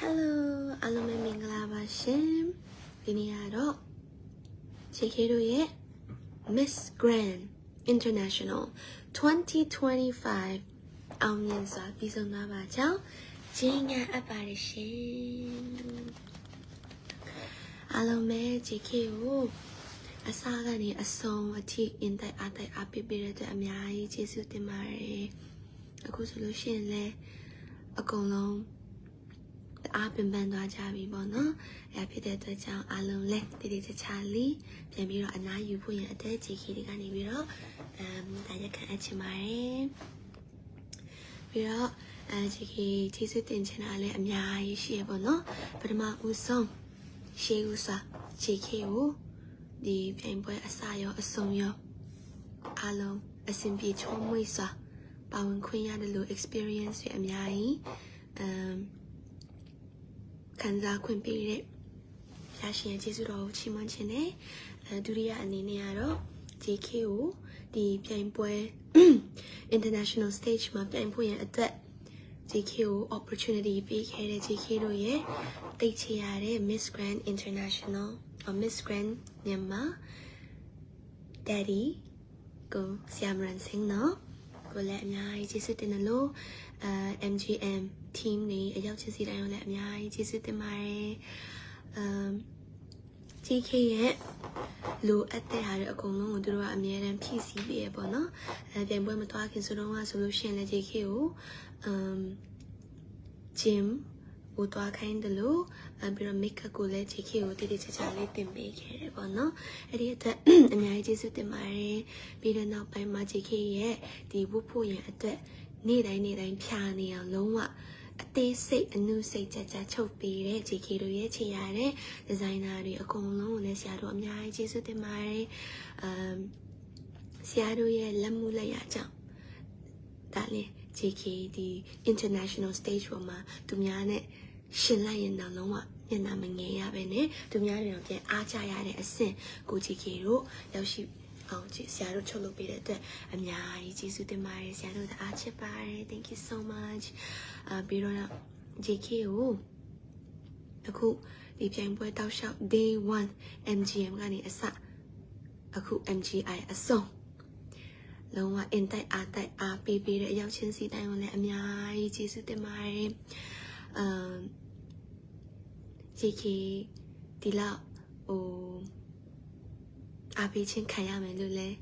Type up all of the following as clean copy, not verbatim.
Hello, alumni Minglava Shim. Viniado. Chikiruye. Miss Grand International 2025. Aumyensa Bizonava Chow. Jinga Apparition. Alumni Chikiru. A saga ni a song, a tea in the ate api beer to Amia, Jesus de Mare. A good solution le a golong. The up and band are Javi Bono, a pit at the town alone left, did it a Charlie, the mirror and now you put a dirty kitty gani mirror, that you can etch my mirror, Jiki, Jesus in Chanale, and Yai, she bono, but a mark was song. She was a Jiki, the pain boy asayo, a song yo alone, a simple chom wisa, Bowen Queen had a little experience with Amyai, Kanza Quimpire Fashion Jisuro Chimanchene, Duria and Ninearo, JKO, the Pian Boy International Stage Map and Boy at that JKO opportunity big headed JKO ye, Tiare, Miss Grand International or Miss Grand Nyama Daddy go Siamran Sing no, go let me I just sit in a low MGM team ni a young chissy down let me I just sit in my GK yet low at the had a colon do a mere and PCB abono then when we're talking so don't want solution let JKO Jim would talk kind of low and be a make a go let JKO did it a let them make it abono at it and I just sit in my beaten up by my JK yet the whoop at that need I piano long a day say a new say that choke be JK to ye chiare designer a colon as yado am ya Jesus de mare Siado ye lamula yaja Dale JK the international stage roma to miane Shinlayan na longa Yanamangea bene to miane acha yade a sin go JK ro yashi Seattle Cholo beat it. I'm Jesus de Mare, Seattle the Archipare. Thank you so much. Birona JKO. A cool, the Pian Boy Tao Shop Day 1 MGM Gani Asa. A cool MGI a song. Longa in tai a baby the Yachin see down let me Jesus de Mare. JK Dila oh. 阿比ချင်းခံရမယ်လို့လည်း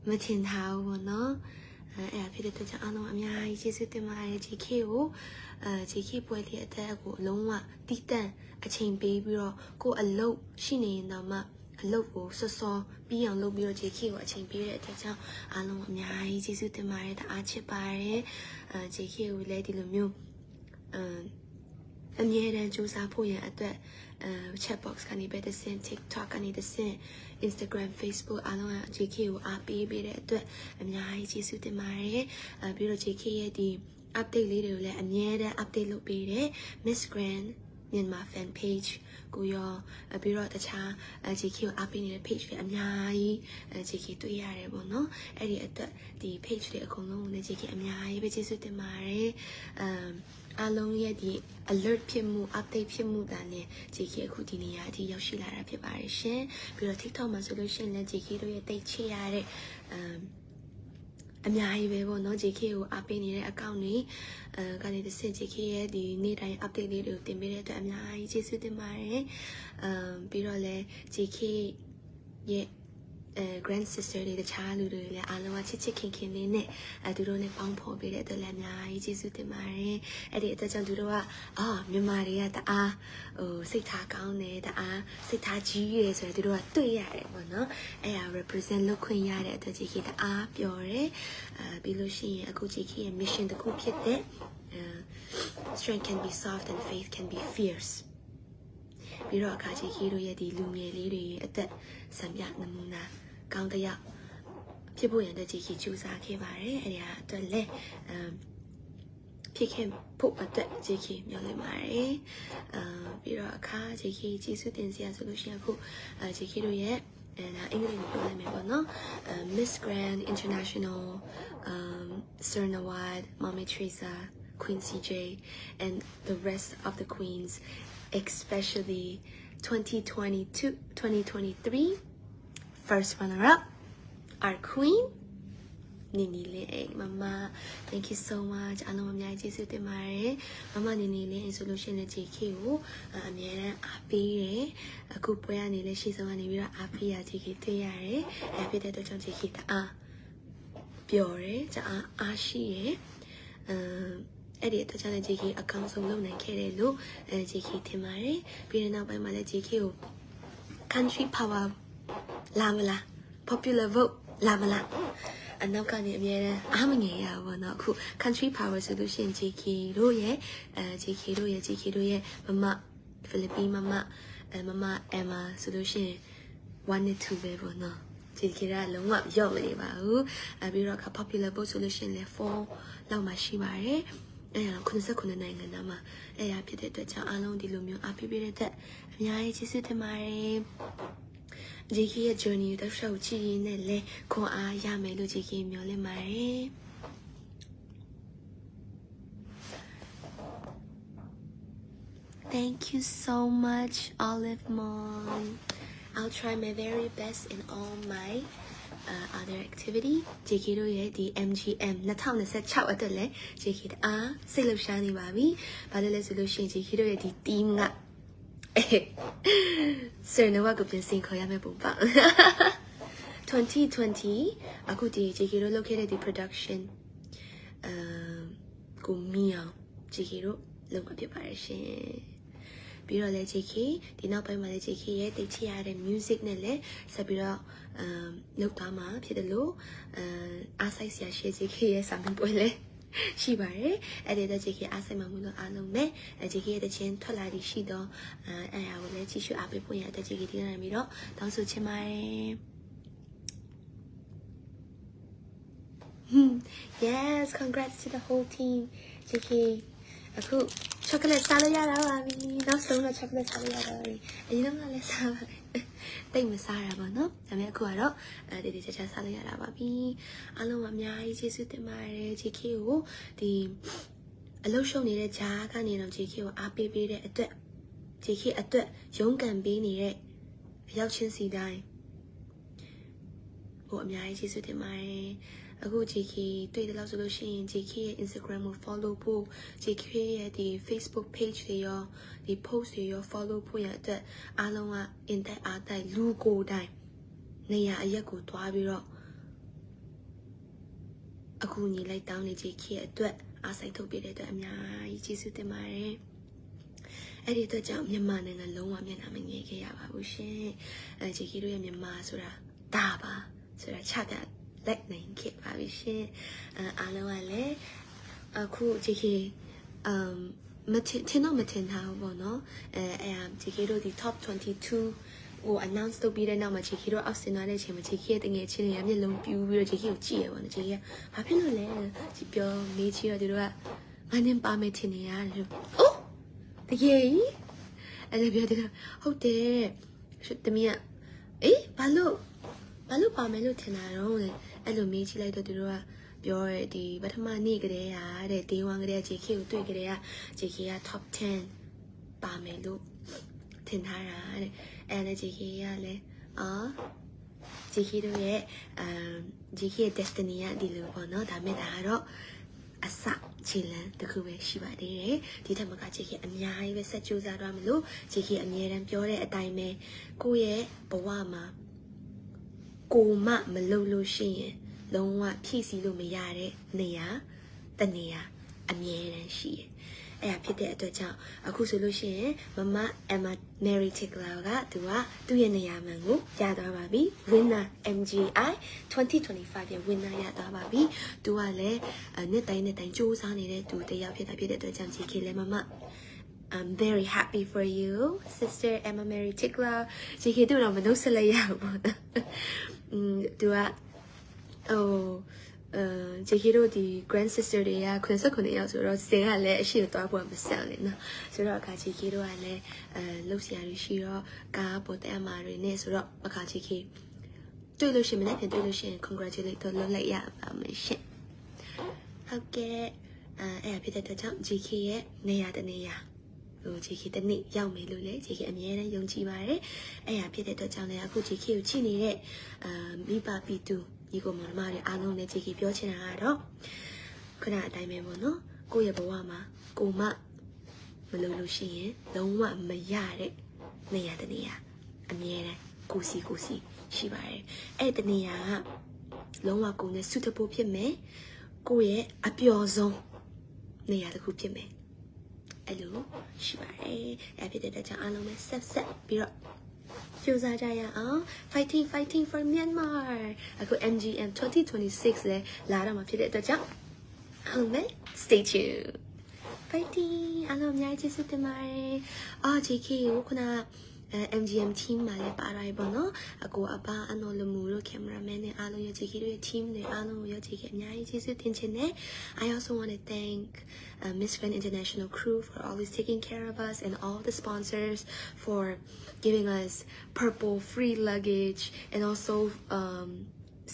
မထင်ထားဘူးပေါ့နော်အဲ့ဖြစ်တဲ့အတွက်ကြောင့်အားလုံးအများကြီးကျေးဇူးတင်ပါတယ် JK ကိုJK ပွဲလေးအသက်ကိုအလုံးဝတီးတန့်အချိန်ပေးပြီးတော့ကိုယ်အလုပ်ရှိနေရင်တော့မှအလုပ်ကိုစောစောပြီးအောင်လုပ်ပြီးတော့ JK ကိုအချိန်ပေးတဲ့အတွက်ကြောင့်အားလုံးအများကြီးကျေးဇူးတင်ပါတယ်တအားချစ်ပါတယ်JK ကိုလည်းဒီလိုမျိုးအမြဲတမ်းစူးစမ်းဖို့ရန်အတွက် chat box ကနေပဲတစ်ဆင့် TikTok ကနေတစ်ဆင့် Instagram Facebook အားလုံးက JK ကိုအားပေးပေးတဲ့အတွက်အများကြီးကျေးဇူးတင်ပါတယ်ပြီးတော့ JK ရဲ့ဒီ update လေးတွေကိုလည်းအမြဲတမ်း update လုပ်ပေးတယ် Miss Grand မြန်မာ fan page ကိုရောပြီးတော့တခြား JK ကိုအားပေးနေတဲ့ page တွေအများကြီး JK တွေ့ရတယ်ပေါ့နော်အဲ့ဒီအတွက်ဒီ page တွေအကုန်လုံးကိုလည်း JK အများကြီးပဲကျေးဇူးတင်ပါတယ်အားလုံးရဲ့ဒီ alert ဖြစ်မှု update ဖြစ်မှုတန်းနဲ့ JK အခုဒီနေရာအထိရောက်ရှိလာတာဖြစ်ပါတယ်ရှင်ပြီးတော့ TikTok မှာဆိုလို့ရှိရင်လည်း JK တို့ရဲ့တိတ်ချရတဲ့အများကြီးပဲပေါ့နော် JK ကိုအားပေးနေတဲ့ account တွေကနေတစ်ဆင့် JK ရဲ့ဒီနေ့တိုင်း update လေးတွေကိုတင်ပေးတဲ့အတွက်အများကြီးကျေးဇူးတင်ပါတယ်ပြီးတော့လည်း JK ရဲ့ grand sister တွေတခြားလူတွေလည်းအားလုံးကချစ်ချစ်ခင်ခင်လေးနဲ့သူတို့နဲ့ပေါင်းဖော်ပေးတဲ့အတွက်လည်းအများကြီးကျေးဇူးတင်ပါတယ်အဲ့ဒီအတွက်ကြောင့်သူတို့ကမြန်မာတွေကတအားစိတ်ထားကောင်းတယ်တအားစိတ်ထားကြီးရယ်ဆိုတော့သူတို့ကတွေ့ရတယ်ပေါ့နော်အဲ့ဒါ represent လုပ်ခွင့်ရတဲ့အတွက် JK တအားပျော်တယ်ပြီးလို့ရှိရင်အခု JK ရဲ့ mission တစ်ခုဖြစ်တဲ့ strength can be soft and faith can be fierce ပြီးတော့အခါ JK တို့ရဲ့ဒီလူငယ်လေးတွေရဲ့အသက်စံပြနမူနာကောင်းတရားဖြစ်ဖို့ရတဲ့ JK ကြိုးစားခဲ့ပါတယ်အဲ့ဒါအတွက်လည်းဖြစ်ခဲ့ဖို့အတွက် JK မျှော်လင့်ပါတယ်ပြီးတော့အခါ JK ကျေးဇူးတင်စရာဆိုလို့ရှိရင်အခု JK တို့ရဲ့အင်္ဂလိပ်လိုပြောလိုက်မယ်ပေါ့နော် Miss Grand International Sir Nawad Mommy Teresa Queen CJ, and the rest of the queens, especially 2023 first runner-up, our queen, Nini Lin. Mama, thank you so much. I know I'm not just with my Mama Nini Lin solution at JQ. I'm here happy. A couple of years she's the one who is happy at JQ. Happy that the JQ pure. She အဲ့ဒီတခြားတဲ့ JK အကောင့်ဆုံးလုပ်နိုင်ခဲ့တယ်လို့ JK ထင်ပါတယ်ပြီးတဲ့နောက်ပိုင်းမှာလည်း JK ကို country power လာမလား popular vote လာမလားအနောက်ကနေအများနဲ့အားမငယ်ရဘူးပေါ့နော်အခု country power ဆိုလို့ရှိရင် JK တို့ရဲ့ JK တို့ရဲ့မမဖိလစ်ပင်းမမEmma ဆိုလို့ရှိရင်1 and 2ပဲပေါ့နော်JK ကလုံးဝရော့မနေပါဘူးပြီးတော့ popular vote ဆိုလို့ရှိရင်လည်း4လောက်မှရှိပါတယ်အဲ့ဒါ89နိုင်ငံသားမှာအဲ့ရဖြစ်တဲ့အတွက်ကြောင့်အားလုံးဒီလိုမျိုးအားပေးပေးတဲ့အတွက်အများကြီးကျေးဇူးတင်ပါတယ် JK ရဲ့ journey ကိုတစ်လျှောက်ကြည့်ရင်းနဲ့လဲခွန်အားရမယ်လို့ JK မျှော်လင့်ပါတယ် Thank you so much Olive Mom I'll try my very best in all my other activity JK တို့ရဲ့ဒီ MGM 2026အတွက်လဲ JK အားစိတ်လှုပ်ရှားနေပါပြီ။ဘာလို့လဲဆိုလို့ရှိရင် JK တို့ရဲ့ဒီ team ကစနဝကပြင်ဆင်ခေါ်ရမယ့်ပုံပါ2020အခုဒီ JK တို့လုပ်ခဲ့တဲ့ဒီ production ကိုမီအောင် JK တို့လုပ်မှာဖြစ်ပါတယ်ရှင်ပြီးတော့လည်း JK ဒီနောက်ပိုင်းမှာလည်း JK ရဲ့တိတ်ချရတဲ့ music နဲ့လည်းဆက်ပြီးတော့လုပ်သွားမှာဖြစ်တယ်လို့အားစိုက်ဆရာရှိ JK ရဲ့စာမေးပွဲလည်းရှိပါတယ်အဲ့ဒီတော့ JK အားစိုက်မှာမလို့အားလုံးနဲ့ JK ရဲ့တခြင်းထွက်လာပြီးရှိတော့အဲ့ဒါကိုလည်းကြည့်ရှုအားပေးဖို့ရတဲ့ JK ဒီနေ့ပြီးတော့တောင်းဆိုချင်ပါတယ် Yes congrats to the whole team JK အခု chocolate စားလို့ရတာပါပြီနောက်ဆုံးတော့ chocolate စားလို့ရတာပါပြီအရင်ကလည်းစားပါတယ်တိတ်မစားရပါတော့ဒါပေမဲ့အခုကတော့ဒီချာချာစားလို့ရတာပါပြီအားလုံးအများကြီးကျေးဇူးတင်ပါတယ် JK ကိုဒီအလုပ်ရှုပ်နေတဲ့ဂျာကနေတော့ JK ကိုအားပေးပေးတဲ့အတွက် JK အတွက်ရုန်းကန်ပေးနေတဲ့အရောက်ချင်းစီတိုင်းဟိုအများကြီးကျေးဇူးတင်ပါတယ်အခု JK တွေ့တယ်လို့ဆိုလို့ရှိရင် JK ရဲ့ Instagram ကို follow ဖို့ JK ရဲ့ဒီ Facebook page တွေရောဒီ post တွေရော follow ဖို့ရတဲ့အားလုံးက in that အားတိုက်လူကိုယ်တိုင်နေရာအရက်ကိုတွားပြီးတော့အခုညီလိုက်တောင်းနေ JK ရဲ့အတွက်အားစိတ်ထုတ်ပေးတဲ့အတွက်အများကြီးကျေးဇူးတင်ပါတယ်အဲ့ဒီအတွက်ကြောင့်မြန်မာနိုင်ငံလုံးဝမျက်နှာမငယ်ခဲ့ရပါဘူးရှင်JK တို့ရဲ့မြန်မာဆိုတာဒါပါဆိုတာချပြလက်နိုင်ခဲ့ပါပြီရှင်အားလုံးကလည်းအခု JK မထင်ထားဘူးပေါ့နော်JK တို့ဒီ top 22ကို announce လုပ်ပြီးတဲ့နောက်မှာ JK တို့အောက်ဆင်သွားတဲ့အချိန်မှာ JK ရဲ့တငယ်ချင်းတွေကမျက်လုံးပြူးပြီးတော့ JK ကိုကြည့်ရပါတော့ JK ကဘာဖြစ်လို့လဲဒီပြောမေးချီတော့သူတို့ကငါနဲ့ပါမယ်ထင်နေရတယ်လို့အိုးတကယ်ကြီးအဲ့ဒါပြောတယ်ဟုတ်တယ်တမီးကအေးဘာလို့ပါမယ်လို့ထင်တာတော့လေအဲ့လိုမေးကြည့်လိုက်တော့သူတို့ကပြောရဒီပထမနေ့ကလေးဟာတဲ့ day 1ကလေး JK ကိုတွေ့ကြတဲ့ JK က top 10ပါမယ်လို့ထင်ထားတာတဲ့အဲ့ဒါ JK ကလည်းJK တို့ရဲ့JK ရဲ့ destiny ကဒီလိုပေါ့နော်ဒါမဲ့ဒါကတော့အစခြေလမ်းတစ်ခုပဲရှိပါသေးတယ်ဒီထက်မက JK အများကြီးပဲဆက်ကြိုးစားသွားမလို့ JK အမြဲတမ်းပြောတဲ့အတိုင်းပဲကိုယ့်ရဲ့ဘဝမှာကိုမမလုပ်လို့ရှိရင်လုံးဝဖြည့်ဆည်းလို့မရတဲ့နေရာတနေရာအမြဲတမ်းရှိတယ်။အဲ့ဒါဖြစ်တဲ့အတွက်ကြောင့်အခုဆိုလို့ရှိရင်မ Emma Mary Tickler ကသူ့ရဲ့နေရာမှန်ကိုရသွားပါပြီ။ Winner MGI 2025ရဲ့ winner ရသွားပါပြီ။သူကလည်းနှစ်တိုင်းစူးစမ်းနေတဲ့သူတယောက်ဖြစ်တဲ့အတွက်ကြောင့် JK လည်းမ I'm very happy for you sister Emma Mary Tickler JK တို့တော့မနှုတ်ဆက်လိုက်ရဘူးပေါ့။သူကJK တို့ဒီ grand sister တွေက89ယောက်ဆိုတော့စင်ကလည်းအရှိကိုတွားဖို့မဆန်လေနော်ဆိုတော့အခါ JK တို့ကလည်းလှုပ်ရှားရရှိတော့ကားပေါ်တဲ့အမာတွေနဲ့ဆိုတော့အခါ JK တွေ့လို့ရှိရင်လည်းပြန်တွေ့လို့ရှိရင် congratulate တော့လုပ်လိုက်ရပါမယ်ရှင်ဟုတ်ကဲ့ အဲ့ဒါဖြစ်တဲ့အတွက်ကြောင့် GK ရဲ့နေရာတနေရာဟို GK တနေ့ရောက်မယ်လို့လေ GK အမြဲတမ်းယုံကြည်ပါတယ်အဲ့ဒါဖြစ်တဲ့အတွက်ကြောင့်လည်းအခု GK ကိုချိနေတဲ့မိဘပီတူညီကိုမောင်နှမတွေအားလုံးလည်း GK ပြောချင်တာကတော့ခုနအတိုင်းပဲပေါ့နော်ကိုယ့်ရဲ့ဘဝမှာကိုမမလုပ်လို့ရှိရင်လုံးဝမရတဲ့နေရာတနေရာအမြဲတမ်းကိုစီရှိပါတယ်အဲ့တနေရာကလုံးဝကိုယ်နဲ့ suitable ဖြစ်မယ်ကိုယ့်ရဲ့အပျော်ဆုံးနေရာတစ်ခုဖြစ်မယ်အဲ့လိုရှိပါတယ်အဲ့ဖြစ်တဲ့အတွက်ကြောင့်အားလုံးပဲဆက်ပြီးတော့ကြိုးစားကြရအောင် fighting for Myanmar အခု MGM 2026လဲလာတော့မှာဖြစ်တဲ့အတွက်ကြောင့်အားလုံးပဲ stay tuned fighting အားလုံးအများကြီးကျေးဇူးတင်ပါတယ်JK ကိုခုနMGM team မှာလည်းပါရပါတော့အကိုအပါအနော်လမူတို့ cameraman တွေအားလုံးရ JK တို့ရဲ့ team တွေအားလုံးရ JK အများကြီးကျေးဇူးတင်ချင်တယ် I also want to thank Miss Grand International crew for always taking care of us and all the sponsors for giving us purple free luggage and also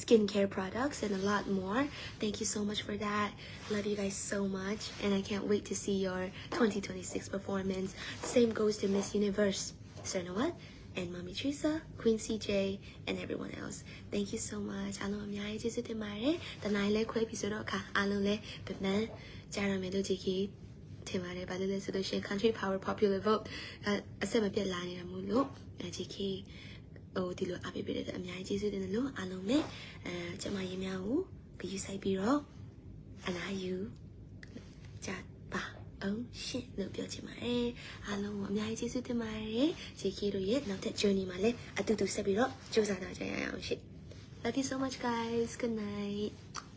skincare products and a lot more. Thank you so much for that. Love you guys so much and I can't wait to see your 2026 performance. Same goes to Miss Universe. Sernawat and Mommy Teresa, Queen CJ, and everyone else. Thank you so much. Alo amyai jesu tinpare. Tanai le kwe episode ka alo le beman jarame lo jiki tinpare ba le so lo shin country power popular vote aset ma pyat la nida mu lo jiki ဟိုဒီလိုအပေးပေးတဲ့အများကြီးကျေးဇူးတင်တယ်လို့အားလုံးနဲ့ကျမရေများကိုဂရုစိုက်ပြီးတော့အနာယူကြပါအောင်ရှင်လို့ပြောချင်ပါတယ်အားလုံးကိုအများကြီးကျေးဇူးတင်ပါတယ် JK တို့ရဲ့နောက်ထပ် journey မှာလည်းအတူတူဆက်ပြီးတော့ကြိုးစားကြရအောင်ရှင် Love you so much guys. Good night.